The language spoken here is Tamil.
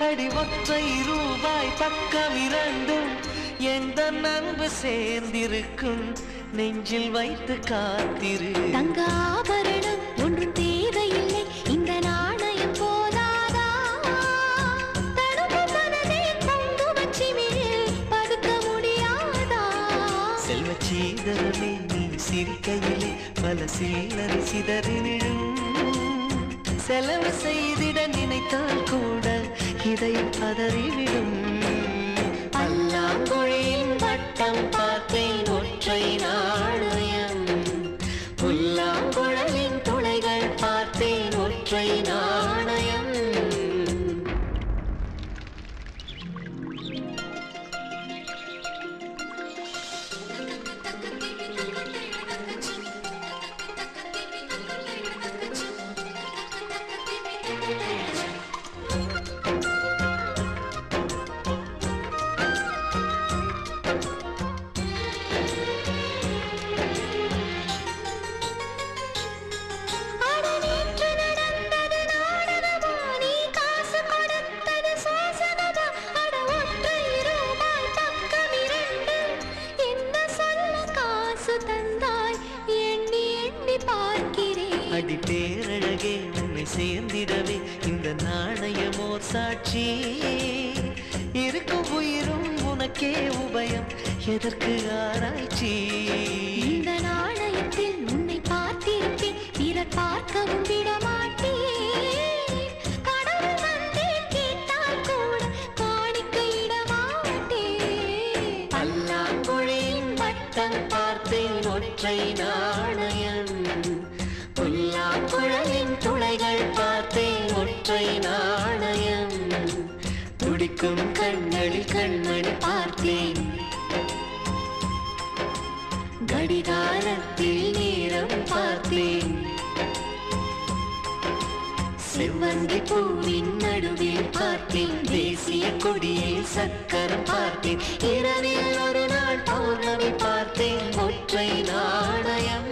அடி ஒற்றை ரூபாய் பக்கம் இரண்டும் எந்த அன்பு சேர்ந்திருக்கும் நெஞ்சில் வைத்து காத்திரு. தங்க ஆபரணம் ஒன்றும் தேவையில்லை, இந்த நாணயம் போதாதா? தடுப்பு மனதை குங்குமச்சிமிழில் பதுக்க முடியாதா? செல்வச் சீதரமே நீ சிரிக்கையிலே பல சில்லறை சிதறி விழும். செலவு செய்திட நினைத்தால் கூட இதயம் பதறிவிடும். பல்லாங்குழியின் வட்டம் பார்த்தேன் ஒற்றை நாணயம், புல்லாங்குழலின் துளைகள் பார்த்தேன் ஒற்றை நாணயம். அடி பேரழகே உன்னை சேர்ந்திடவே இந்த நாணயமோ சாட்சி. இருக்கும் உயிரும் உனக்கே உபயம், எதற்கு ஆராய்ச்சி? இந்த நாணயத்தில் உன்னை பார்த்திருப்பேன், பிறர் பார்க்கவும் விடமாட்டேன். கடவுள் வந்தே கேட்டால் கூட காணிக்கையிட மாட்டேன். பல்லாங்குழியின் வட்டம் பார்த்தேன் ஒற்றை நாணயம், புல்லாங்குழலின் துளைகள் பார்த்தேன் ஒற்றை நாணயம். துடிக்கும் கண்களில் கண்மணி பார்த்தேன், கடிகாரத்தில் நேரம் பார்த்தேன். செவ்வந்தி பூவின் நடுவில் பார்த்தேன், தேசிய கொடியில் சக்கரம் பார்த்தேன். இரவில் ஒரு நாள் பௌர்ணமி பார்த்தேன் ஒற்றை நாணயம்.